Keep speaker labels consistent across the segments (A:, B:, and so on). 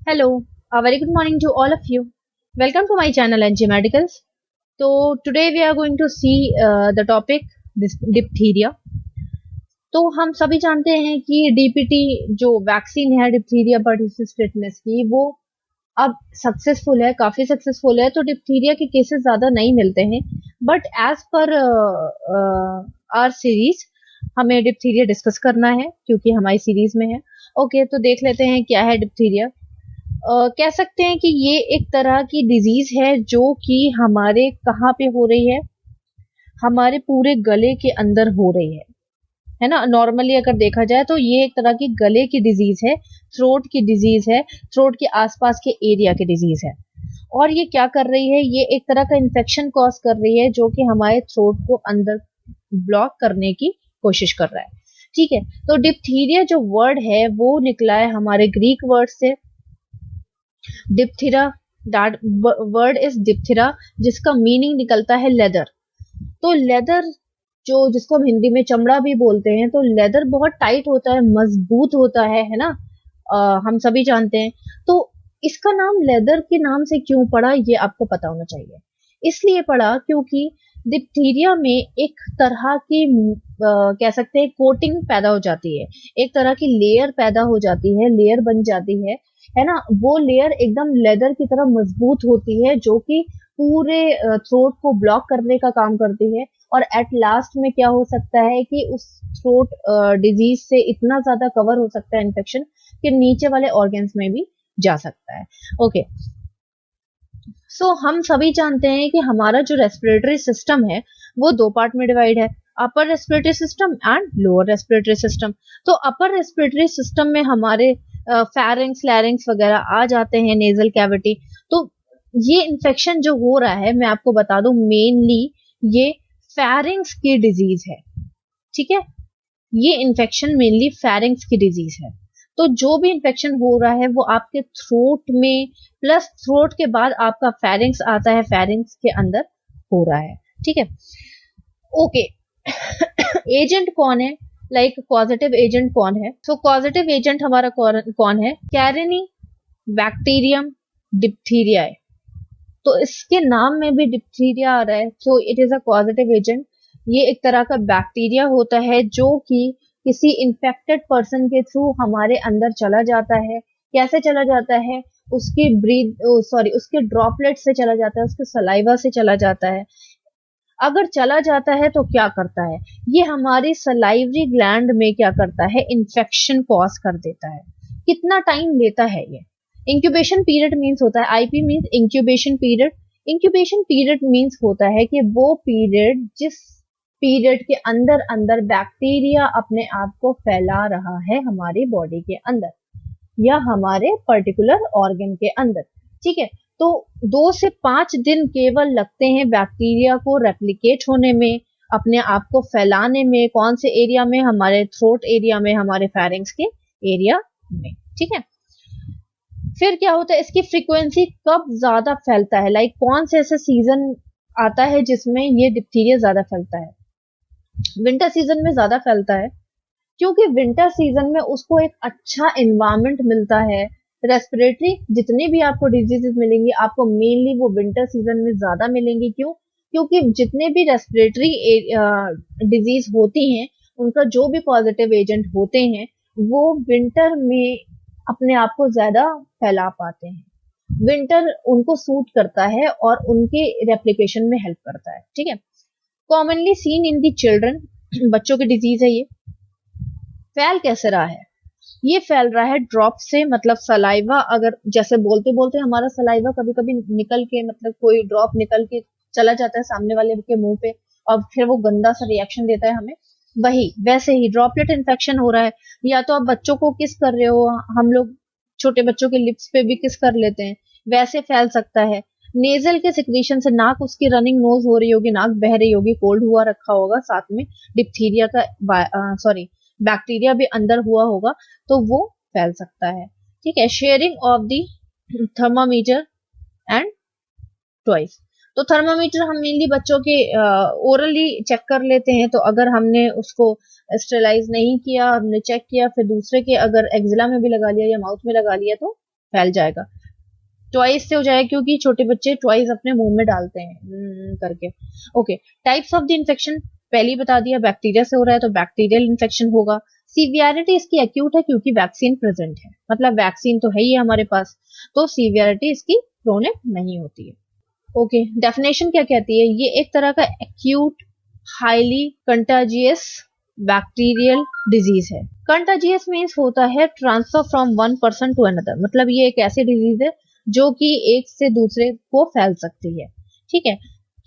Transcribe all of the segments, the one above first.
A: Hello, a very good morning to all of you. Welcome to my channel NG Medicals. So today we are going to see the topic this diphtheria. तो हम सभी जानते हैं कि DPT जो vaccine है diphtheria पर्टिसिस tetanus की वो अब सक्सेसफुल है, काफी सक्सेसफुल है। तो डिप्थीरिया के केसेस ज्यादा नहीं मिलते हैं, but as per our series हमें डिप्थीरिया डिस्कस करना है क्योंकि हमारी सीरीज में है। ओके, तो देख लेते हैं क्या है डिप्थीरिया। कह सकते हैं कि ये एक तरह की डिजीज है जो कि हमारे कहाँ पे हो रही है, हमारे पूरे गले के अंदर हो रही है ना। नॉर्मली अगर देखा जाए तो ये एक तरह की गले की डिजीज है, थ्रोट की डिजीज है, थ्रोट के आसपास के एरिया की डिजीज है। और ये क्या कर रही है, ये एक तरह का इन्फेक्शन कॉज कर रही है जो कि हमारे थ्रोट को अंदर ब्लॉक करने की कोशिश कर रहा है। ठीक है, तो डिप्थीरिया जो वर्ड है वो निकला है हमारे ग्रीक वर्ड से डिप्थिरा। दैट वर्ड इज डिप्थिरा, जिसका मीनिंग निकलता है लेदर। तो लेदर जो जिसको हम हिंदी में चमड़ा भी बोलते हैं, तो लेदर बहुत टाइट होता है, मजबूत होता है ना। हम सभी जानते हैं। तो इसका नाम लेदर के नाम से क्यों पड़ा, ये आपको पता होना चाहिए। इसलिए पड़ा क्योंकि डिप्थीरिया में एक तरह की कह सकते हैं कोटिंग पैदा हो जाती है, एक तरह की लेयर पैदा हो जाती है, लेयर बन जाती है ना। वो लेयर एकदम लेदर की तरह मजबूत होती है जो कि पूरे थ्रोट को ब्लॉक करने का काम करती है। और एट लास्ट में क्या हो सकता है कि उस थ्रोट डिजीज से इतना ज्यादा कवर हो सकता है इन्फेक्शन कि नीचे वाले ऑर्गन्स में भी जा सकता है। ओके, सो हम सभी जानते हैं कि हमारा जो रेस्पिरेटरी सिस्टम है वो दो पार्ट में डिवाइड है, upper respiratory system and lower respiratory system. तो अपर रेस्पिरेटरी सिस्टम में हमारे फेरिंग्स लैरिंग्स वगैरह आ जाते हैं, नेजल कैविटी। तो ये इन्फेक्शन जो हो रहा है, मैं आपको बता दूं, मेनली ये फेरिंग्स की डिजीज है। ठीक है, ये इन्फेक्शन मेनली फेरिंग्स की डिजीज है। तो जो भी इन्फेक्शन हो रहा है वो आपके थ्रोट में, प्लस थ्रोट के बाद आपका फेरिंग्स आता है, फेरिंग्स के अंदर हो रहा है। ठीक है, ओके। एजेंट कौन है, लाइक पॉजिटिव एजेंट कौन है? तो पॉजिटिव एजेंट हमारा कौन है? Carini bacterium diphtheria. तो इसके नाम में भी डिप्थीरिया आ रहा है, so it is a positive agent. ये एक तरह का बैक्टीरिया होता है जो कि किसी इन्फेक्टेड पर्सन के थ्रू हमारे अंदर चला जाता है। कैसे चला जाता है? उसकी उसके ड्रॉपलेट से चला जाता है, उसके सलाइवा से चला जाता है। अगर चला जाता है तो क्या करता है, ये हमारी सलाइवरी ग्लैंड में क्या करता है, इन्फेक्शन कॉज कर देता है। कितना टाइम लेता है ये? इंक्यूबेशन पीरियड मींस होता है, IP means incubation period. Incubation period means होता है कि वो पीरियड जिस पीरियड के अंदर अंदर बैक्टीरिया अपने आप को फैला रहा है हमारी बॉडी के अंदर या हमारे पर्टिकुलर ऑर्गन के अंदर। ठीक है, तो 2 से 5 दिन केवल लगते हैं बैक्टीरिया को रेप्लिकेट होने में, अपने आप को फैलाने में। कौन से एरिया में? हमारे थ्रोट एरिया में, हमारे फेरिंग्स के एरिया में। ठीक है, फिर क्या होता है, इसकी फ्रीक्वेंसी कब ज्यादा फैलता है, लाइक कौन से ऐसे सीजन आता है जिसमें ये डिप्थीरिया ज्यादा फैलता है? विंटर सीजन में ज्यादा फैलता है क्योंकि विंटर सीजन में उसको एक अच्छा एनवायरनमेंट मिलता है। रेस्पिरेटरी जितनी भी आपको डिजीजेस मिलेंगी, आपको मेनली वो विंटर सीजन में ज्यादा मिलेंगी। क्यों? क्योंकि जितने भी रेस्पिरेटरी डिजीज होती हैं, उनका जो भी पॉजिटिव एजेंट होते हैं वो विंटर में अपने आप को ज्यादा फैला पाते हैं। विंटर उनको सूट करता है और उनके रेप्लिकेशन में हेल्प करता है। ठीक है, commonly seen in the children, बच्चों की डिजीज है ये। फैल कैसे रहा है? ये फैल रहा है ड्रॉप से, मतलब सलाइवा, अगर जैसे बोलते बोलते हमारा सलाइवा कभी कभी निकल के, मतलब कोई ड्रॉप निकल के चला जाता है सामने वाले के मुंह पे और फिर वो गंदा सा रिएक्शन देता है हमें, वही वैसे ही ड्रॉपलेट इन्फेक्शन हो रहा है। या तो आप बच्चों को किस कर रहे हो, हम लोग छोटे बच्चों के लिप्स पे भी किस कर लेते हैं, वैसे फैल सकता है। नेजल के सिक्रीशन से, नाक उसकी रनिंग नोज हो रही होगी, नाक बह रही होगी, कोल्ड हुआ रखा होगा, साथ में डिप्थीरिया का बैक्टीरिया भी अंदर हुआ होगा, तो वो फैल सकता है। ठीक है, sharing of the thermometer and twice. तो थर्मामीटर हम मेनली बच्चों के ओरली चेक कर लेते हैं, तो अगर हमने उसको स्टेलाइज नहीं किया, हमने चेक किया, फिर दूसरे के अगर एक्जिला में भी लगा लिया या माउथ में लगा लिया तो फैल जाएगा। ट्वाइस से हो जाएगा क्योंकि छोटे बच्चे ट्वाइस अपने मुंह में डालते हैं करके। Okay, types of the infection पहले बता दिया, बैक्टीरिया से हो रहा है तो बैक्टीरियल इन्फेक्शन होगा। सीवियरिटी इसकी एक्यूट है क्योंकि वैक्सीन प्रेजेंट है, मतलब वैक्सीन तो है ही हमारे पास, तो सीवियरिटी इसकी क्रोनिक नहीं होती है। ओके, डेफिनेशन क्या कहती है, ये एक तरह का acute highly contagious bacterial disease है। कंटाजियस मीन्स होता है transfer from one person to another, मतलब ये एक ऐसी डिजीज है जो कि एक से दूसरे को फैल सकती है। ठीक है,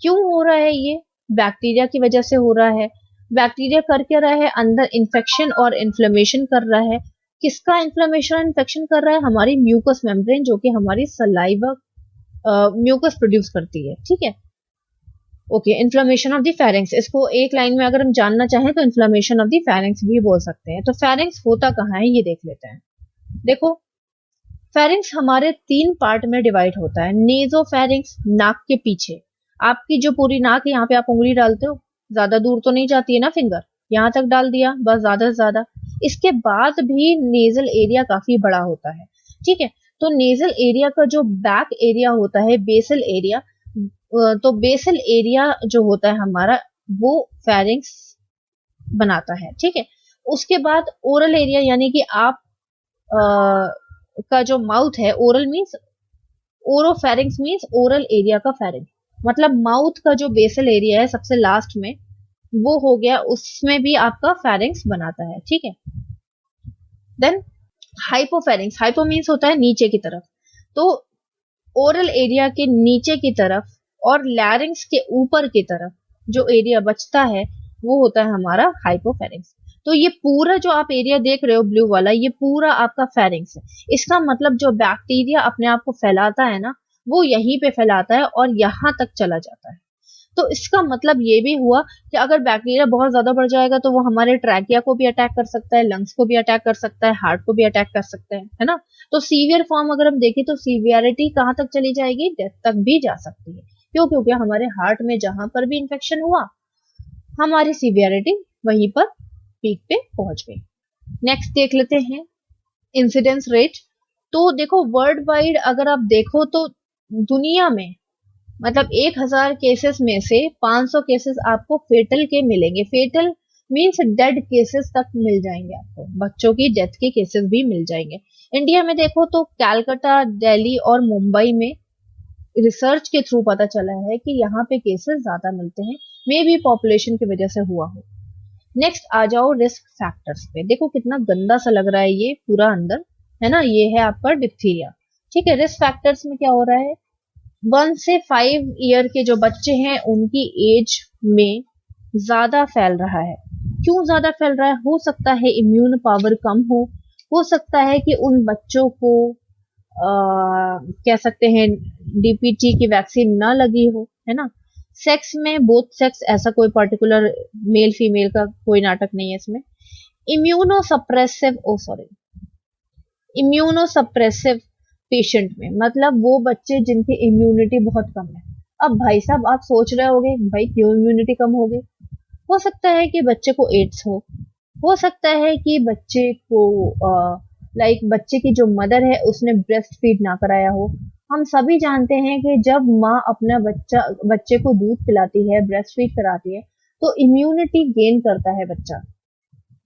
A: क्यों हो रहा है ये, बैक्टीरिया की वजह से हो रहा है। बैक्टीरिया कर क्या रहा है, अंदर इन्फेक्शन और इन्फ्लेमेशन कर रहा है। किसका इन्फ्लेमेशन इन्फेक्शन कर रहा है, हमारी म्यूकस मेम्ब्रेन, जो कि हमारी सलाइवा म्यूकस प्रोड्यूस करती है। ठीक है, okay, inflammation of the pharynx, इसको एक लाइन में अगर हम जानना चाहें तो इन्फ्लेमेशन ऑफ द फेरिंग्स भी बोल सकते हैं। तो फेरिंग्स होता कहाँ है ये देख लेते हैं। देखो, फेरिंग्स हमारे 3 पार्ट में डिवाइड होता है। नेजोफेरिंग्स, नाक के पीछे, आपकी जो पूरी नाक है यहाँ पे आप उंगली डालते हो, ज्यादा दूर तो नहीं जाती है ना फिंगर, यहाँ तक डाल दिया बस, ज्यादा से ज्यादा। इसके बाद भी नेजल एरिया काफी बड़ा होता है। ठीक है, तो नेजल एरिया का जो बैक एरिया होता है, बेसल एरिया, तो बेसल एरिया जो होता है हमारा, वो फेरिंग्स बनाता है। ठीक है, उसके बाद ओरल एरिया, यानी कि आप का जो माउथ है, oral means oropharynx means oral area का फेरिंग, मतलब माउथ का जो बेसल एरिया है सबसे लास्ट में, वो हो गया, उसमें भी आपका फेरिंग्स बनाता है। ठीक है, देन हाइपोफेरिंग्स, हाइपो मीन्स होता है नीचे की तरफ, तो ओरल एरिया के नीचे की तरफ और लैरिंग्स के ऊपर की तरफ जो एरिया बचता है वो होता है हमारा हाइपोफेरिंग्स। तो ये पूरा जो आप एरिया देख रहे हो ब्लू वाला, ये पूरा आपका फेरिंग्स है। इसका मतलब जो बैक्टीरिया अपने आप को फैलाता है ना, वो यहीं पे फैलाता है और यहाँ तक चला जाता है। तो इसका मतलब ये भी हुआ कि अगर बैक्टीरिया बहुत ज्यादा बढ़ जाएगा तो वो हमारे ट्रैकिया को भी अटैक कर सकता है, लंग्स को भी अटैक कर सकता है, हार्ट को भी अटैक कर सकता है ना। तो सीवियर फॉर्म अगर हम देखें तो सीवियरिटी कहाँ तक चली जाएगी, डेथ तक भी जा सकती है। क्यों, क्योंकि हमारे हार्ट में जहां पर भी इंफेक्शन हुआ, हमारी सीवियरिटी वहीं पर पीक पे पहुंच गई। नेक्स्ट देख लेते हैं इंसिडेंस रेट। तो देखो, वर्ल्ड वाइड अगर आप देखो तो दुनिया में मतलब 1000 केसेस में से 500 केसेस आपको फेटल के मिलेंगे। फेटल मींस डेड केसेस तक मिल जाएंगे आपको, बच्चों की डेथ के केसेस भी मिल जाएंगे। इंडिया में देखो तो कलकत्ता, दिल्ली और मुंबई में रिसर्च के थ्रू पता चला है कि यहाँ पे केसेस ज्यादा मिलते हैं, मे बी पॉपुलेशन की वजह से हुआ हो। नेक्स्ट आ जाओ रिस्क फैक्टर्स पे। देखो कितना गंदा सा लग रहा है ये पूरा अंदर, है ना, ये है आपका डिप्थीरिया। ठीक है, रिस्क फैक्टर्स में क्या हो रहा है, 1 से 5 ईयर के जो बच्चे हैं उनकी एज में ज्यादा फैल रहा है। क्यों ज्यादा फैल रहा है, हो सकता है इम्यून पावर कम हो सकता है कि उन बच्चों को कह सकते हैं डीपीटी की वैक्सीन ना लगी हो, है ना। सेक्स में बोथ सेक्स, ऐसा कोई पर्टिकुलर मेल फीमेल का कोई नाटक नहीं है इसमें। इम्यूनोसप्रेसिव पेशेंट में, मतलब वो बच्चे जिनकी इम्यूनिटी बहुत कम है। अब भाई साहब आप सोच रहे होगे भाई क्यों इम्यूनिटी कम हो गई, हो सकता है कि बच्चे को एड्स हो सकता है कि बच्चे को बच्चे की जो मदर है उसने ब्रेस्ट फीड ना कराया हो। हम सभी जानते हैं कि जब माँ अपना बच्चे को दूध पिलाती है, ब्रेस्ट फीड कराती है, तो इम्यूनिटी गेन करता है बच्चा,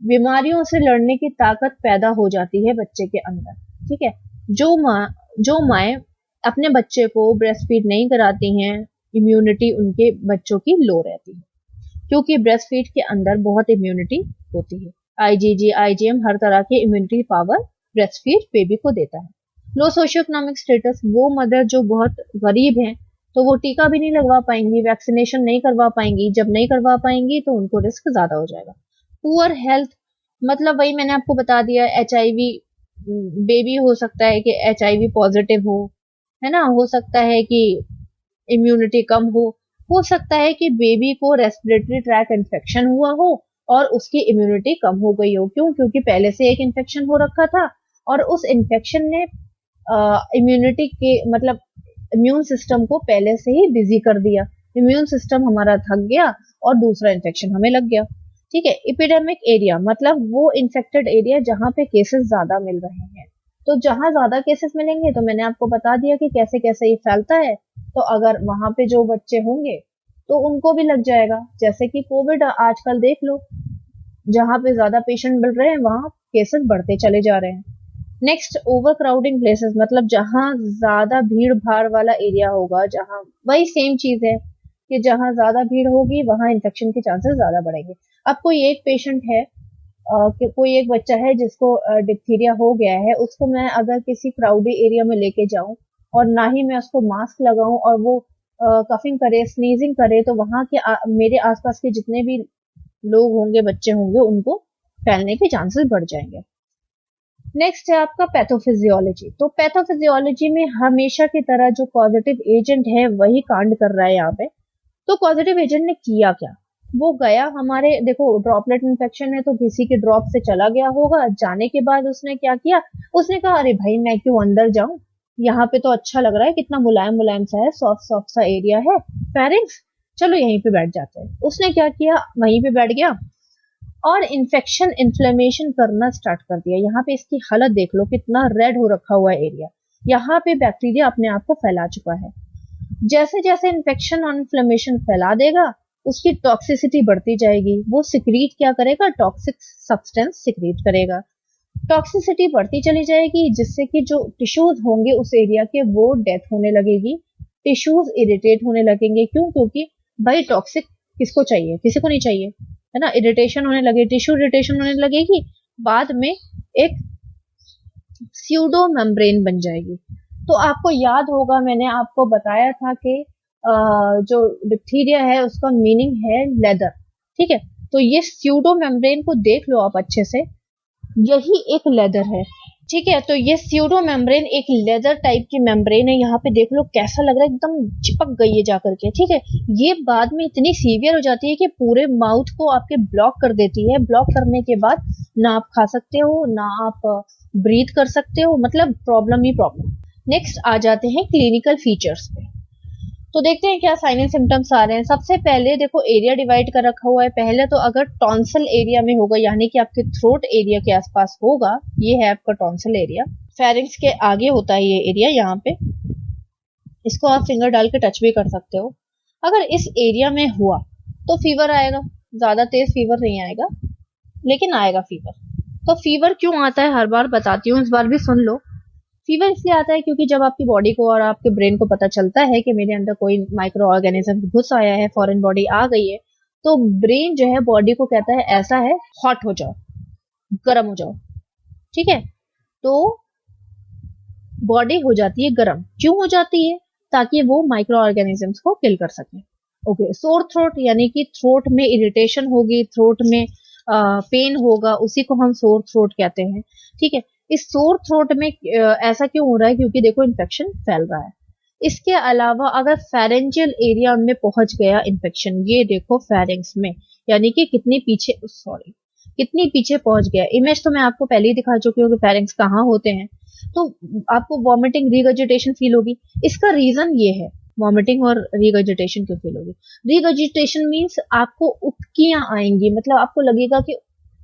A: बीमारियों से लड़ने की ताकत पैदा हो जाती है बच्चे के अंदर। ठीक है, जो माएँ अपने बच्चे को ब्रेस्ट फीड नहीं कराती हैं, इम्यूनिटी उनके बच्चों की लो रहती है, क्योंकि ब्रेस्ट फीड के अंदर बहुत इम्यूनिटी होती है। आईजीजी, आईजीएम, हर तरह की immunity power breast feed baby को देता है। लो सोशियो इकोनॉमिक स्टेटस, वो मदर जो बहुत गरीब हैं तो वो टीका भी नहीं लगवा पाएंगी, वैक्सीनेशन नहीं करवा पाएंगी, जब नहीं करवा पाएंगी तो उनको रिस्क ज्यादा हो जाएगा। पुअर हेल्थ, मतलब वही मैंने आपको बता दिया, एचआईवी बेबी हो सकता है कि एचआईवी पॉजिटिव है ना, हो सकता है कि इम्यूनिटी कम हो सकता है कि बेबी को रेस्पिरेटरी ट्रैक इन्फेक्शन हुआ हो और उसकी इम्यूनिटी कम हो गई हो। क्यों, क्योंकि पहले से एक इन्फेक्शन हो रखा था और उस इन्फेक्शन ने इम्यूनिटी के मतलब इम्यून सिस्टम को पहले से ही बिजी कर दिया, इम्यून सिस्टम हमारा थक गया और दूसरा इन्फेक्शन हमें लग गया। ठीक है, एपिडेमिक एरिया, मतलब वो इन्फेक्टेड एरिया जहां पे केसेस ज्यादा मिल रहे हैं। तो जहां ज्यादा केसेस मिलेंगे तो मैंने आपको बता दिया कि कैसे कैसे ये फैलता है। तो अगर वहां पे जो बच्चे होंगे तो उनको भी लग जाएगा, जैसे कि कोविड आजकल देख लो, जहां पे ज्यादा पेशेंट मिल रहे हैं वहां केसेस बढ़ते चले जा रहे हैं। नेक्स्ट, ओवर क्राउडिंग प्लेसेस, मतलब जहां ज्यादा भीड़ भाड़ वाला एरिया होगा, जहां वही सेम चीज है कि जहां ज्यादा भीड़ होगी वहां इन्फेक्शन के चांसेस ज्यादा बढ़ेंगे। अब कोई एक पेशेंट है, कि कोई एक बच्चा है जिसको डिप्थीरिया हो गया है, उसको मैं अगर किसी क्राउडी एरिया में लेके जाऊं और ना ही मैं उसको मास्क लगाऊं और वो कफिंग करे, स्नीजिंग करे, तो वहां के मेरे आसपास के जितने भी लोग होंगे, बच्चे होंगे, उनको फैलने के चांसेस बढ़ जाएंगे। नेक्स्ट है आपका पैथोफिजियोलॉजी। तो पैथोफिजियोलॉजी में हमेशा की तरह जो पॉजिटिव एजेंट है वही कांड कर रहा है यहाँ पे। तो पॉजिटिव एजेंट ने किया क्या? वो गया हमारे, देखो ड्रॉपलेट इन्फेक्शन है तो किसी के ड्रॉप से चला गया होगा, जाने के बाद उसने क्या किया, उसने कहा अरे भाई मैं क्यों अंदर जाऊं, यहाँ पे तो अच्छा लग रहा है, कितना मुलायम मुलायम सा है, सॉफ्ट सॉफ्ट सा एरिया है, फेरिंग्स, चलो यहीं पे बैठ जाते हैं। उसने क्या किया, वहीं पे बैठ गया और इन्फेक्शन इन्फ्लेमेशन करना स्टार्ट कर दिया। यहाँ पे इसकी हालत देख लो, कितना रेड हो रखा हुआ है एरिया, यहाँ पे बैक्टीरिया अपने आप को फैला चुका है। जैसे जैसे इन्फेक्शन और इन्फ्लेमेशन फैला देगा, उसकी टॉक्सिसिटी बढ़ती जाएगी, वो सिक्रीट क्या करेगा, टॉक्सिक सब्सटेंस सिक्रीट करेगा, टॉक्सिसिटी बढ़ती चली जाएगी, जिससे कि जो टिश्यूज होंगे उस एरिया के वो डेथ होने लगेगी, टिश्यूज इरिटेट होने लगेंगे। क्यों? क्योंकि भाई टॉक्सिक किसको चाहिए, किसी को नहीं चाहिए, है ना। इरिटेशन होने लगे, टिश्यू इरिटेशन होने लगेगी, बाद में एक स्यूडो मेम्ब्रेन बन जाएगी। तो आपको याद होगा मैंने आपको बताया था कि जो डिप्थीरिया है उसका मीनिंग है लेदर, ठीक है। तो ये स्यूडो मेम्ब्रेन को देख लो आप अच्छे से, यही एक लेदर है, ठीक है। तो ये स्यूडो मेम्ब्रेन एक लेदर टाइप की मेम्ब्रेन है, यहाँ पे देख लो कैसा लग रहा है, एकदम चिपक गई है जाकर के, ठीक है। ये बाद में इतनी सीवियर हो जाती है कि पूरे माउथ को आपके ब्लॉक कर देती है। ब्लॉक करने के बाद ना आप खा सकते हो, ना आप ब्रीथ कर सकते हो, मतलब प्रॉब्लम ही प्रॉब्लम। नेक्स्ट आ जाते हैं क्लिनिकल फीचर्स पे। तो देखते हैं क्या साइन एंड सिम्टम्स आ रहे हैं। सबसे पहले देखो एरिया डिवाइड कर रखा हुआ है। पहले तो अगर टॉन्सिल एरिया में होगा, यानी कि आपके थ्रोट एरिया के आसपास होगा, ये है आपका टॉन्सिल एरिया, फेरिंग्स के आगे होता है ये एरिया, यहाँ पे इसको आप फिंगर डाल के टच भी कर सकते हो। अगर इस एरिया में हुआ तो फीवर आएगा, ज्यादा तेज फीवर नहीं आएगा लेकिन आएगा फीवर। तो फीवर क्यों आता है हर बार बताती हूँ, इस बार भी सुन लो। फीवर इसलिए आता है क्योंकि जब आपकी बॉडी को और आपके ब्रेन को पता चलता है कि मेरे अंदर कोई माइक्रो ऑर्गेनिज्म घुस आया है, फॉरेन बॉडी आ गई है, तो ब्रेन जो है बॉडी को कहता है ऐसा है, हॉट हो जाओ, गर्म हो जाओ, ठीक है। तो बॉडी हो जाती है गर्म, क्यों हो जाती है, ताकि वो माइक्रो ऑर्गेनिजम्स को किल कर सके। ओके, सोर थ्रोट यानी कि थ्रोट में इरिटेशन होगी, थ्रोट में पेन होगा, उसी को हम सोर थ्रोट कहते हैं, ठीक है। इस सोर थ्रोट में ऐसा क्यों हो रहा है, क्योंकि देखो इन्फेक्शन फैल रहा है। इसके अलावा अगर फेरेंजियल एरिया में पहुंच गया इन्फेक्शन, ये देखो फेरिंग्स में, यानी कि कितनी पीछे, सॉरी, कितनी पीछे पहुंच गया। इमेज तो मैं आपको पहले ही दिखा चुकी हूँ कि फेरिंग्स कहाँ होते हैं। तो आपको वॉमिटिंग रिगर्जिटेशन फील होगी। इसका रीजन ये है, वॉमिटिंग और रिगर्जिटेशन क्यों फील होगी। रिगर्जिटेशन मीन्स आपको उबकियां आएंगी, मतलब आपको लगेगा कि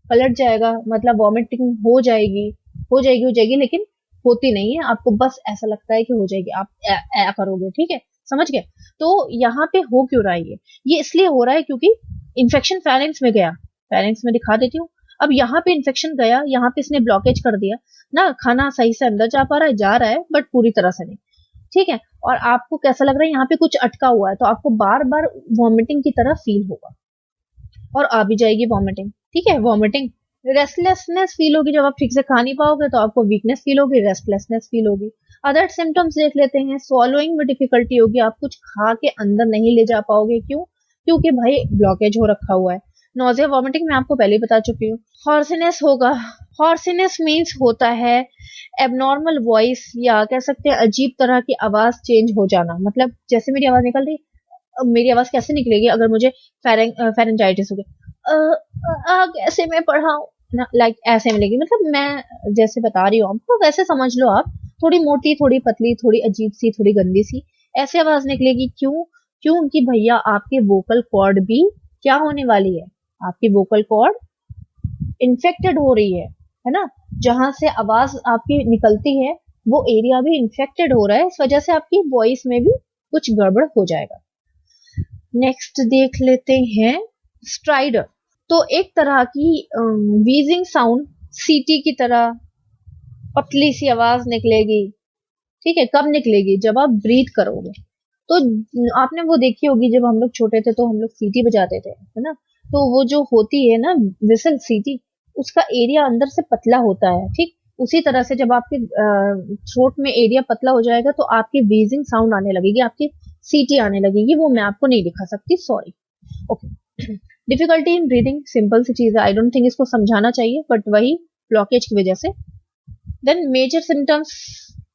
A: पलट जाएगा, मतलब वॉमिटिंग हो जाएगी, हो जाएगी, हो जाएगी, लेकिन होती नहीं है, आपको बस ऐसा लगता है कि हो जाएगी, आप ऐ करोगे, ठीक है, समझ गए। तो यहाँ पे हो क्यों रहा है ये इसलिए हो रहा है क्योंकि इन्फेक्शन फेरिंग्स में गया, फेरिंग्स में दिखा देती हूँ। अब यहाँ पे इन्फेक्शन गया, यहाँ पे इसने ब्लॉकेज कर दिया ना, खाना सही से अंदर जा पा रहा है, जा रहा है बट पूरी तरह से नहीं, ठीक है। और आपको कैसा लग रहा है, यहाँ पे कुछ अटका हुआ है, तो आपको बार बार वॉमिटिंग की तरह फील होगा और आ भी जाएगी वॉमिटिंग, ठीक है। वॉमिटिंग, रेस्टलेसनेस फील होगी, जब आप ठीक से खा नहीं पाओगे तो आपको वीकनेस फील होगी, रेस्टलेसनेस फील होगी। अदर सिम्टम्स देख लेते हैं। स्वॉलोइंग में डिफिकल्टी होगी, आप कुछ खा के अंदर नहीं ले जा पाओगे, क्यों, क्योंकि भाई ब्लॉकेज हो रखा हुआ है। नोजिया वॉमिटिंग मैं आपको पहले ही बता चुकी हूँ। हॉर्सिनेस होगा, हॉर्सिनेस मीन्स होता है एबनॉर्मल वॉइस, या कह सकते हैं अजीब तरह की आवाज चेंज हो जाना, मतलब जैसे मेरी आवाज निकल रही, मेरी आवाज कैसे निकलेगी अगर मुझे फेरेंजाइटिस हो गया, कैसे मैं पढ़ाऊं ना, लाइक ऐसे मिलेगी, मतलब मैं जैसे बता रही हूँ आपको वैसे समझ लो आप, थोड़ी मोटी, थोड़ी पतली, थोड़ी अजीब सी, थोड़ी गंदी सी, ऐसे आवाज निकलेगी। क्यों, क्योंकि भैया आपके वोकल कॉर्ड भी क्या होने वाली है, आपकी वोकल कॉर्ड इन्फेक्टेड हो रही है ना। जहां से आवाज आपकी निकलती है वो एरिया भी इन्फेक्टेड हो रहा है, इस वजह से आपकी वॉइस में भी कुछ गड़बड़ हो जाएगा। नेक्स्ट देख लेते हैं स्ट्राइडर। तो एक तरह की वीजिंग साउंड, सीटी की तरह पतली सी आवाज निकलेगी। ठीक है, कब निकलेगी? जब आप ब्रीथ करोगे। तो आपने वो देखी होगी, जब हम लोग छोटे थे तो हम लोग सीटी बजाते थे, है ना? तो वो जो होती है ना विसल सीटी, उसका एरिया अंदर से पतला होता है। ठीक उसी तरह से जब आपके थ्रोट में एरिया पतला हो जाएगा तो आपकी व्हीजिंग साउंड आने लगेगी, आपकी सीटी आने लगेगी। वो मैं आपको नहीं दिखा सकती, sorry. Okay. Difficulty in breathing, simple सी चीज है, आई डोंट थिंक इसको समझाना चाहिए, बट वही ब्लॉकेज की वजह से। देन मेजर सिम्टम्स,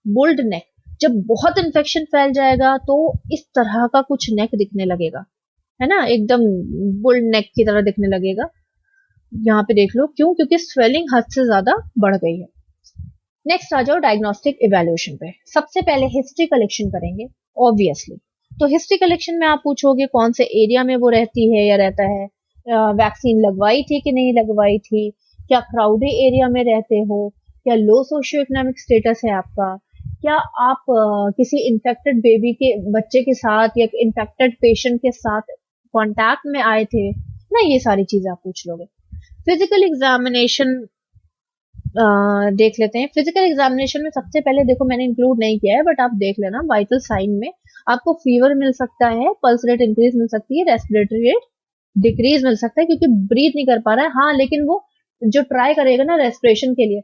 A: बुल्ड नेक। जब बहुत इन्फेक्शन फैल जाएगा तो इस तरह का कुछ नेक दिखने लगेगा, है ना, एकदम बुल्ड नेक की तरह दिखने लगेगा। यहाँ पे देख लो, क्यों? क्योंकि स्वेलिंग हद से ज्यादा बढ़ गई है। नेक्स्ट आ जाओ डायग्नोस्टिक इवैल्यूएशन पे। सबसे पहले हिस्ट्री कलेक्शन करेंगे, ऑब्वियसली। तो हिस्ट्री कलेक्शन में आप पूछोगे कौन से एरिया में वो रहती है या रहता है, वैक्सीन लगवाई थी कि नहीं लगवाई थी, क्या क्राउडेड एरिया में रहते हो, क्या लो सोशियो इकोनॉमिक स्टेटस है आपका, क्या आप किसी इन्फेक्टेड बेबी के बच्चे के साथ या इन्फेक्टेड पेशेंट के साथ कांटेक्ट में आए थे ना, ये सारी चीजें आप पूछ लोगे। फिजिकल एग्जामिनेशन देख लेते हैं। फिजिकल एग्जामिनेशन में सबसे पहले देखो, मैंने इंक्लूड नहीं किया है बट आप देख लेना, वाइटल साइन में आपको फीवर मिल सकता है, पल्स रेट इंक्रीज मिल सकती है, रेस्पिरेटरी रेट डिक्रीज मिल सकता है क्योंकि ब्रीथ नहीं कर पा रहा है। हाँ, लेकिन वो जो ट्राई करेगा ना रेस्पिरेशन के लिए,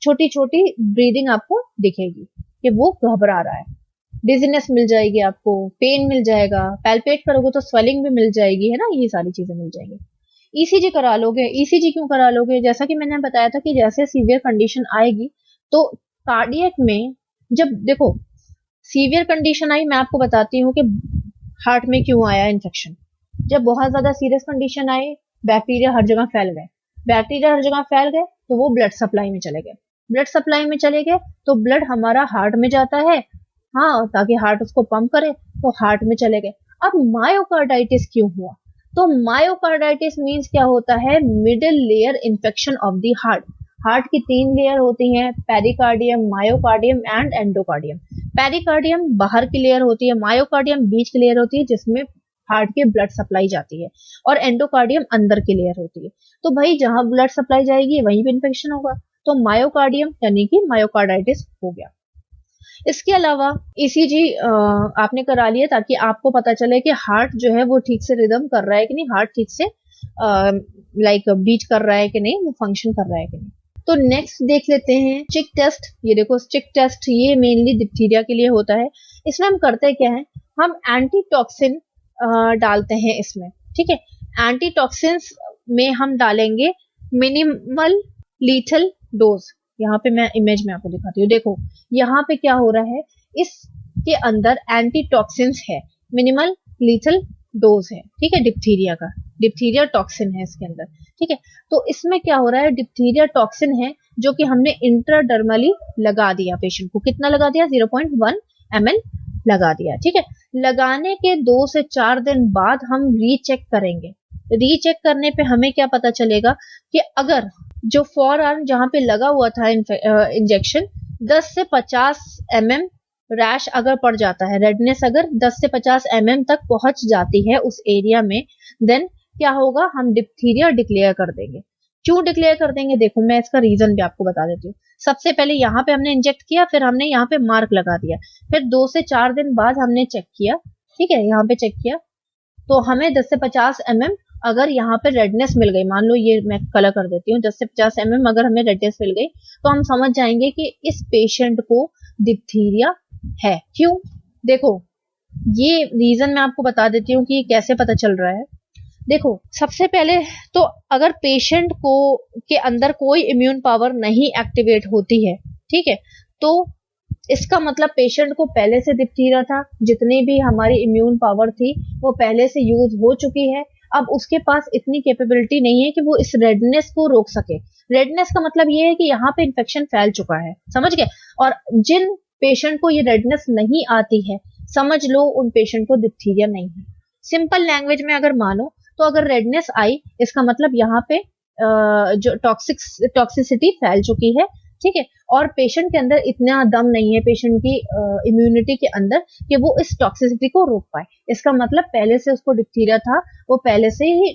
A: छोटी छोटी ब्रीदिंग आपको दिखेगी कि वो घबरा रहा है। डिजीनेस मिल जाएगी आपको, पेन मिल जाएगा, पैल्पेट करोगे तो स्वेलिंग भी मिल जाएगी, है ना, ये सारी चीजें मिल जाएंगी। ईसीजी करा लोगे। ईसीजी क्यों करा लोगे? जैसा कि मैंने बताया था कि जैसे सीवियर कंडीशन आएगी तो कार्डियक में, जब देखो सीवियर कंडीशन आई, मैं आपको बताती हूँ कि हार्ट में क्यों आया इन्फेक्शन। जब बहुत ज्यादा सीरियस कंडीशन आई, बैक्टीरिया हर जगह फैल गए। बैक्टीरिया हर जगह फैल गए तो वो ब्लड सप्लाई में चले गए। ब्लड सप्लाई में चले गए तो ब्लड हमारा हार्ट में जाता है, हाँ, ताकि हार्ट उसको पंप करे, तो हार्ट में चले गए। अब मायोकार्डाइटिस क्यों हुआ? तो मायोकार्डाइटिस मींस क्या होता है? Middle layer infection of the heart. Heart की 3 लेयर होती हैं, pericardium, myocardium and endocardium. Pericardium बाहर की लेयर होती है, मायोकार्डियम बीच की लेयर होती है जिसमें हार्ट के ब्लड सप्लाई जाती है, और एंडोकार्डियम अंदर की लेयर होती है। तो भाई जहां ब्लड सप्लाई जाएगी वहीं पे इन्फेक्शन होगा, तो मायोकार्डियम यानी कि मायोकार्डाइटिस हो गया। इसके अलावा ईसीजी आपने करा लिया ताकि आपको पता चले कि हार्ट जो है वो ठीक से रिदम कर रहा है कि नहीं, हार्ट ठीक से लाइक बीट कर रहा है कि नहीं, वो फंक्शन कर रहा है कि नहीं। तो नेक्स्ट देख लेते हैं चिक टेस्ट। ये देखो चिक टेस्ट, ये मेनली डिप्थीरिया के लिए होता है। इसमें हम करते क्या है, हम एंटीटॉक्सिन डालते हैं इसमें। ठीक है, एंटीटॉक्सिन्स में हम डालेंगे मिनिमल लीथल डोज। यहाँ पे मैं इमेज में आपको दिखाती हूँ, देखो यहाँ पे क्या हो रहा है, इसके अंदर एंटीटॉक्सिन्स है, मिनिमल लीथल डोज है। ठीक है, डिप्थीरिया का, डिप्थीरिया टॉक्सिन है इसके अंदर। ठीक है, तो इसमें क्या हो रहा है, डिप्थीरिया टॉक्सिन है जो कि हमने इंट्राडर्मली लगा दिया पेशेंट को। कितना लगा दिया? 0.1 ml लगा दिया। ठीक है, लगाने के 2 से 4 दिन बाद हम रीचेक करेंगे। रीचेक करने पे हमें क्या पता चलेगा कि अगर जो फॉर आर्म जहां पे लगा हुआ था इंजेक्शन, 10 से 50 mm रैश अगर पड़ जाता है, रेडनेस अगर 10 से 50 mm तक पहुंच जाती है उस एरिया में, देन क्या होगा, हम डिप्थीरिया डिक्लेयर कर देंगे। क्यों डिक्लेयर कर देंगे? देखो मैं इसका रीजन भी आपको बता देती हूँ। सबसे पहले यहाँ पे हमने इंजेक्ट किया, फिर हमने यहाँ पे मार्क लगा दिया, फिर 2 से 4 दिन बाद हमने चेक किया। ठीक है, यहाँ पे चेक किया तो हमें 10 से 50 mm अगर यहाँ पे रेडनेस मिल गई, मान लो ये मैं कलर कर देती हूँ, 10 से 50 mm अगर हमें रेडनेस मिल गई तो हम समझ जाएंगे कि इस पेशेंट को डिप्थीरिया है। क्यों? देखो ये रीजन मैं आपको बता देती हूँ कि कैसे पता चल रहा है। देखो सबसे पहले तो अगर पेशेंट को के अंदर कोई इम्यून पावर नहीं एक्टिवेट होती है, ठीक है, तो इसका मतलब पेशेंट को पहले से डिप्थीरिया था, जितनी भी हमारी इम्यून पावर थी वो पहले से यूज हो चुकी है। अब उसके पास इतनी कैपेबिलिटी नहीं है कि वो इस रेडनेस को रोक सके। रेडनेस का मतलब ये है कि यहाँ पे इन्फेक्शन फैल चुका है, समझ गए। और जिन पेशेंट को ये रेडनेस नहीं आती है, समझ लो उन पेशेंट को डिप्थीरिया नहीं है। सिंपल लैंग्वेज में अगर मानो तो अगर रेडनेस आई, इसका मतलब यहाँ पे जो टॉक्सिसिटी फैल चुकी है, ठीक है, और पेशेंट के अंदर इतना दम नहीं है, पेशेंट की इम्यूनिटी के अंदर, कि वो इस टॉक्सिसिटी को रोक पाए। इसका मतलब पहले से उसको डिप्थीरिया था, वो पहले से ही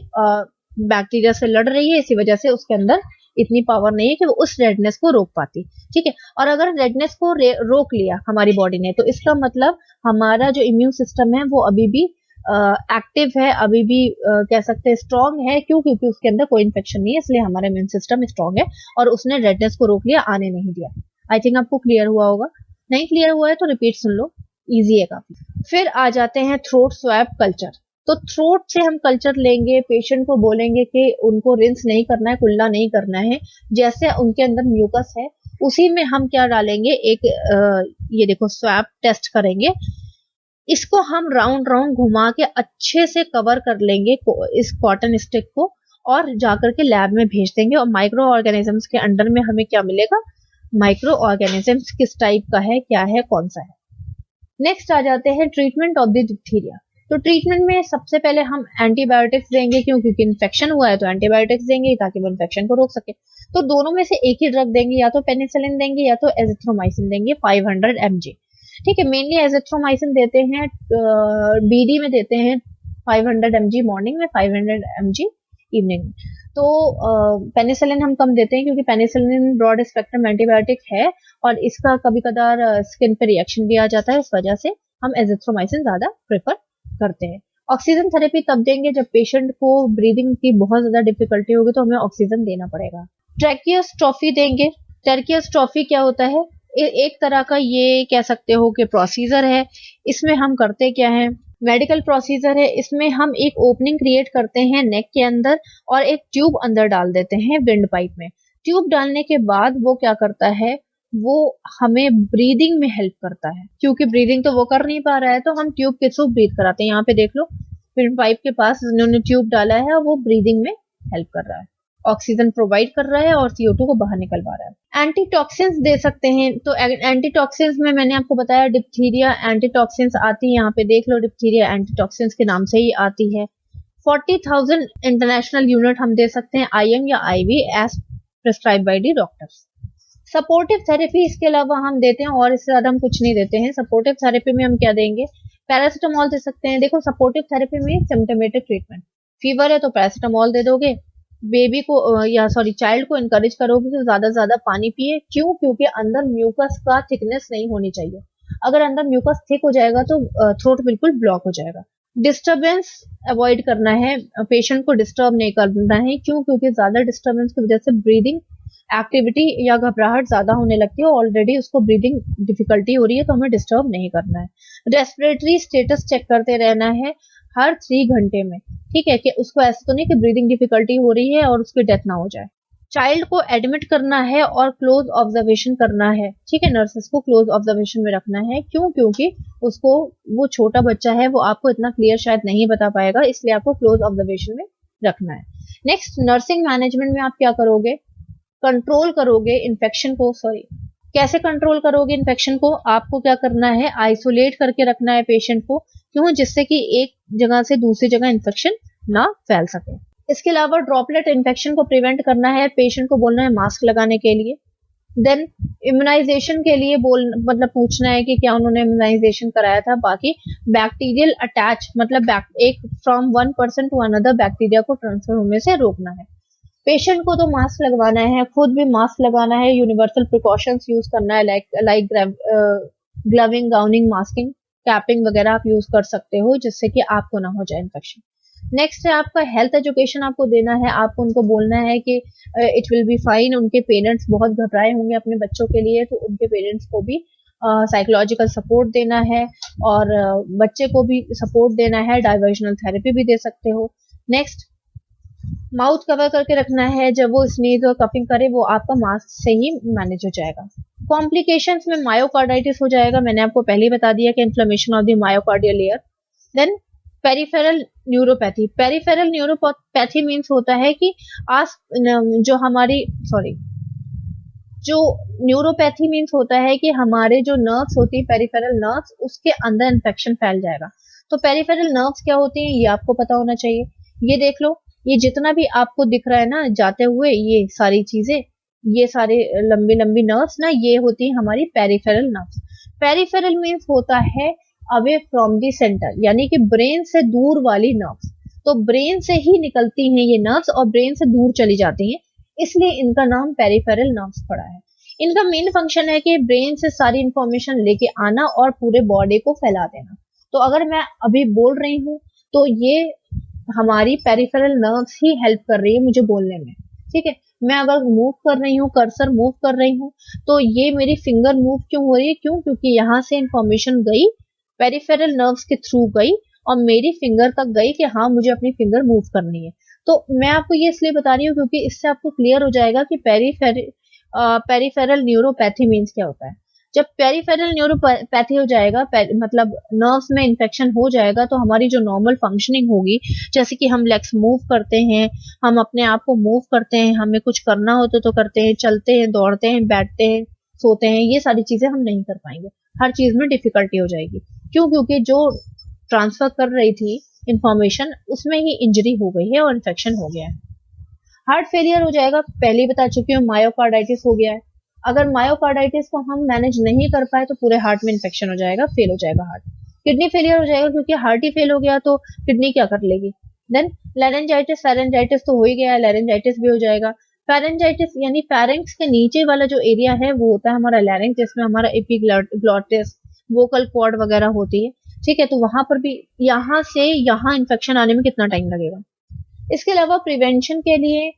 A: बैक्टीरिया से लड़ रही है, इसी वजह से उसके अंदर इतनी पावर नहीं है कि वो उस रेडनेस को रोक पाती, ठीक है। और अगर रेडनेस को रोक लिया हमारी बॉडी ने, तो इसका मतलब हमारा जो इम्यून सिस्टम है वो अभी भी एक्टिव है, अभी भी कह सकते हैं स्ट्रांग है। क्यों? क्योंकि उसके अंदर कोई इन्फेक्शन नहीं है, इसलिए हमारा इम्यून सिस्टम स्ट्रांग है और उसने रेडनेस को रोक लिया, आने नहीं दिया। आई थिंक आपको क्लियर हुआ होगा। नहीं क्लियर हुआ है तो रिपीट सुन लो, इजी है काफी। फिर आ जाते हैं थ्रोट स्वैब कल्चर। तो थ्रोट से हम कल्चर लेंगे, पेशेंट को बोलेंगे कि उनको रिंस नहीं करना है, कुल्ला नहीं करना है, जैसे उनके अंदर म्यूकस है उसी में हम क्या डालेंगे, एक ये देखो स्वैब टेस्ट करेंगे। इसको हम राउंड राउंड घुमा के अच्छे से कवर कर लेंगे इस कॉटन स्टिक को, और जाकर के लैब में भेज देंगे। और माइक्रो ऑर्गेनिजम्स के अंडर में हमें क्या मिलेगा, माइक्रो ऑर्गेनिजम्स किस टाइप का है, क्या है, कौन सा है। नेक्स्ट आ जाते हैं ट्रीटमेंट ऑफ द डिप्थीरिया। तो ट्रीटमेंट में सबसे पहले हम एंटीबायोटिक्स देंगे, क्यों? क्योंकि इन्फेक्शन हुआ है तो एंटीबायोटिक्स देंगे ताकि वो इन्फेक्शन को रोक सके। तो दोनों में से एक ही ड्रग देंगे, या तो पेनिसिलिन देंगे या तो एजिथ्रोमाइसिन देंगे 500 mg, ठीक है। मेनली एजिथ्रोमाइसिन देते हैं, बीडी में देते हैं 500 mg मॉर्निंग में, 500 mg इवनिंग में। तो पेनिसिलिन हम कम देते हैं क्योंकि पेनिसिलिन ब्रॉड स्पेक्ट्रम एंटीबायोटिक है और इसका कभी कदार स्किन पे रिएक्शन भी आ जाता है, इस वजह से हम एजिथ्रोमाइसिन ज्यादा प्रेफर करते हैं। ऑक्सीजन थेरेपी तब देंगे जब पेशेंट को ब्रीदिंग की बहुत ज्यादा डिफिकल्टी होगी, तो हमें ऑक्सीजन देना पड़ेगा। ट्रैकियोस्टॉफी देंगे। ट्रैकियोस्टॉफी क्या होता है? एक तरह का ये कह सकते हो कि प्रोसीजर है। इसमें हम करते क्या है, मेडिकल प्रोसीजर है। इसमें हम एक ओपनिंग क्रिएट करते हैं नेक के अंदर और एक ट्यूब अंदर डाल देते हैं विंड पाइप में। ट्यूब डालने के बाद वो क्या करता है, वो हमें ब्रीदिंग में हेल्प करता है, क्योंकि ब्रीदिंग तो वो कर नहीं पा रहा है, तो हम ट्यूब के थ्रू ब्रीथ कराते हैं। यहाँ पे देख लो, विंड पाइप के पास उन्होंने ट्यूब डाला है और वो ब्रीदिंग में हेल्प कर रहा है, ऑक्सीजन प्रोवाइड कर रहा है और CO2 को बाहर निकलवा रहा है। एंटीटॉक्सिन्स दे सकते हैं। तो एंटीटॉक्सिन्स में मैंने आपको बताया डिप्थीरिया एंटीटॉक्सिन्स आती है, यहाँ पे देख लो, डिप्थीरिया एंटीटॉक्सिन्स के नाम से ही आती है। 40,000 इंटरनेशनल यूनिट हम दे सकते हैं IM या IV as prescribe by the doctors. Supportive therapy इसके अलावा हम देते हैं और इससे ज्यादा हम कुछ नहीं देते हैं। सपोर्टिव थेरेपी में हम क्या देंगे, पैरासिटामोल दे सकते हैं। देखो, सपोर्टिव थेरेपी में सिम्टोमेटिक ट्रीटमेंट, फीवर है तो पैरासिटामोल दे दोगे, बेबी को या सॉरी चाइल्ड को इनकरेज करोगे कि ज्यादा से ज्यादा पानी पिए। क्यों? क्योंकि अंदर म्यूकस का थिकनेस नहीं होनी चाहिए। अगर अंदर म्यूकस थिक हो जाएगा तो थ्रोट बिल्कुल ब्लॉक हो जाएगा। डिस्टरबेंस अवॉइड करना है, पेशेंट को डिस्टर्ब नहीं करना है। क्यों? क्योंकि ज्यादा डिस्टरबेंस की वजह से ब्रीदिंग एक्टिविटी या घबराहट ज्यादा होने लगती है, ऑलरेडी उसको ब्रीदिंग डिफिकल्टी हो रही है, तो हमें डिस्टर्ब नहीं करना है। रेस्पिरेटरी स्टेटस चेक करते रहना है हर 3 घंटे में, ठीक है, कि उसको ऐसा तो नहीं कि ब्रीदिंग डिफिकल्टी हो रही है और उसकी डेथ ना हो जाए। चाइल्ड को एडमिट करना है और क्लोज ऑब्जर्वेशन करना है, ठीक है, नर्सेस को क्लोज ऑब्जर्वेशन में रखना है। क्यों? क्योंकि उसको, वो छोटा बच्चा है, वो आपको इतना क्लियर शायद नहीं बता पाएगा, इसलिए आपको क्लोज ऑब्जर्वेशन में रखना है। नेक्स्ट, नर्सिंग मैनेजमेंट में आप क्या करोगे, कंट्रोल करोगे इन्फेक्शन को। सॉरी, कैसे कंट्रोल करोगे इन्फेक्शन को? आपको क्या करना है, आइसोलेट करके रखना है पेशेंट को। क्यों? जिससे कि एक जगह से दूसरी जगह इन्फेक्शन ना फैल सके। इसके अलावा ड्रॉपलेट इन्फेक्शन को प्रिवेंट करना है, पेशेंट को बोलना है मास्क लगाने के लिए। देन इम्यूनाइजेशन के लिए मतलब पूछना है कि क्या उन्होंने इम्यूनाइजेशन कराया था। बाकी बैक्टीरियल अटैच, मतलब एक from one person to another bacteria को ट्रांसफर होने से रोकना है। पेशेंट को तो मास्क लगवाना है, खुद भी मास्क लगाना है, यूनिवर्सल प्रिकॉशंस यूज करना है, लाइक ग्लविंग, गाउनिंग, मास्किंग, कैपिंग वगैरह आप यूज कर सकते हो, जिससे कि आपको ना हो जाए इन्फेक्शन। नेक्स्ट है आपका हेल्थ एजुकेशन, आपको देना है। आपको उनको बोलना है कि इट विल बी फाइन। उनके पेरेंट्स बहुत घबराए होंगे अपने बच्चों के लिए, तो उनके पेरेंट्स को भी साइकोलॉजिकल सपोर्ट देना है और बच्चे को भी सपोर्ट देना है। डाइवर्जनल थेरेपी भी दे सकते हो। नेक्स्ट, माउथ कवर करके रखना है, जब वो स्नीज और कफिंग करे वो आपका मास्क से ही मैनेज हो जाएगा। कॉम्प्लिकेशंस में मायोकार्डाइटिस हो जाएगा, मैंने आपको पहले ही बता दिया कि inflammation of the myocardial layer. Then peripheral neuropathy. Peripheral neuropathy means होता है कि जो न्यूरोपैथी मीन्स होता है कि हमारे जो नर्व्स होती है, पेरिफेरल नर्व्स, उसके अंदर इन्फेक्शन फैल जाएगा। तो पेरिफेरल नर्व्स क्या होती हैं ये आपको पता होना चाहिए। ये देख लो, ये जितना भी आपको दिख रहा है ना जाते हुए, ये सारी चीजें, ये सारे लंबी लंबी नर्व्स ना, ये होती है हमारी पेरिफेरल नर्व्स। पेरिफेरल मीन्स होता है अवे फ्रॉम दी सेंटर, यानी कि ब्रेन से दूर वाली नर्व्स। तो ब्रेन से ही निकलती हैं ये नर्व्स और ब्रेन से दूर चली जाती हैं, इसलिए इनका नाम पेरिफेरल नर्व्स पड़ा है। इनका मेन फंक्शन है कि ब्रेन से सारी इंफॉर्मेशन लेके आना और पूरे बॉडी को फैला देना। तो अगर मैं अभी बोल रही हूँ तो ये हमारी पेरिफेरल नर्व्स ही हेल्प कर रही है मुझे बोलने में। ठीक है, मैं अगर मूव कर रही हूँ, कर्सर मूव कर रही हूँ, तो ये मेरी फिंगर मूव क्यों हो रही है? क्यों? क्योंकि यहाँ से इंफॉर्मेशन गई, पेरिफेरल नर्व्स के थ्रू गई और मेरी फिंगर तक गई कि हाँ मुझे अपनी फिंगर मूव करनी है। तो मैं आपको ये इसलिए बता रही हूँ क्योंकि इससे आपको क्लियर हो जाएगा कि पेरिफेरल न्यूरोपैथी मीन्स क्या होता है। जब पेरिफेरल न्यूरोपैथी हो जाएगा, मतलब नर्व्स में इन्फेक्शन हो जाएगा, तो हमारी जो नॉर्मल फंक्शनिंग होगी, जैसे कि हम लेग्स मूव करते हैं, हम अपने आप को मूव करते हैं, हमें कुछ करना हो तो करते हैं, चलते हैं, दौड़ते हैं, बैठते हैं, सोते हैं, ये सारी चीजें हम नहीं कर पाएंगे। हर चीज में डिफिकल्टी हो जाएगी। क्यों? क्योंकि जो ट्रांसफर कर रही थी इंफॉर्मेशन, उसमें ही इंजरी हो गई है और इन्फेक्शन हो गया है। हार्ट फेलियर हो जाएगा, पहले ही बता चुकी हूँ, मायोकार्डाइटिस हो गया है। अगर मायोकार्डाइटिस को हम मैनेज नहीं कर पाए तो पूरे हार्ट में इन्फेक्शन हो जाएगा, फेल हो जाएगा हार्ट। किडनी फेलियर हो जाएगा क्योंकि हार्ट ही फेल हो गया तो किडनी क्या कर लेगी। देन लैरेंजाइटिस, फेरेंजाइटिस तो हो ही गया, लैरेंजाइटिस भी हो जाएगा। फेरेंजाइटिस यानी फेरेंक्स के नीचे वाला जो एरिया है वो होता है हमारा लैरिंक्स, जिसमें हमारा एपिग्लॉटिस, वोकल कॉर्ड वगैरह होती है। ठीक है, तो वहां पर भी यहाँ से यहाँ इन्फेक्शन आने में कितना टाइम लगेगा। इसके अलावा प्रिवेंशन के लिए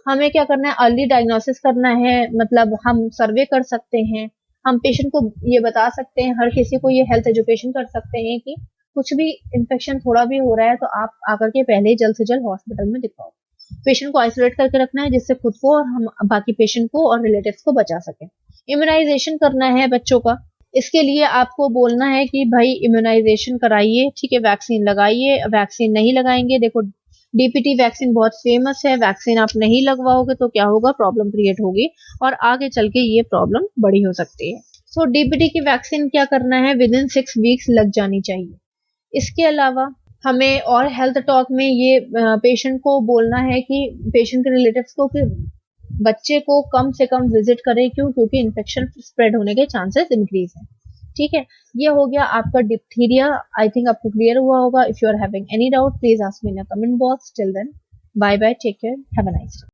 A: हमें क्या करना है? अर्ली डायग्नोसिस करना है, मतलब हम सर्वे कर सकते हैं, हम पेशेंट को ये बता सकते हैं, हर किसी को ये हेल्थ एजुकेशन कर सकते हैं कि कुछ भी इन्फेक्शन थोड़ा भी हो रहा है तो आप आकर के पहले जल्द से जल्द हॉस्पिटल में दिखाओ। पेशेंट को आइसोलेट करके रखना है जिससे खुद को और हम बाकी पेशेंट को और रिलेटिव्स को बचा सके। इम्यूनाइजेशन करना है बच्चों का, इसके लिए आपको बोलना है कि भाई इम्यूनाइजेशन कराइए, ठीक है, वैक्सीन लगाइए। वैक्सीन नहीं लगाएंगे, देखो डीपीटी वैक्सीन बहुत फेमस है, वैक्सीन आप नहीं लगवाओगे तो क्या होगा? प्रॉब्लम क्रिएट होगी और आगे चल के ये प्रॉब्लम बड़ी हो सकती है। सो डीपीटी की वैक्सीन क्या करना है? विद इन 6 वीक्स लग जानी चाहिए। इसके अलावा हमें और हेल्थ टॉक में ये पेशेंट को बोलना है कि पेशेंट के रिलेटिव्स को कि बच्चे को कम से कम विजिट करें। क्यों? क्योंकि इन्फेक्शन स्प्रेड होने के चांसेस इंक्रीज हैं। ठीक है, ये हो गया आपका डिप्थीरिया। आई थिंक आपको क्लियर हुआ होगा। If you are having any doubt please ask me in the comment box. Till then bye bye, take care, have a nice day.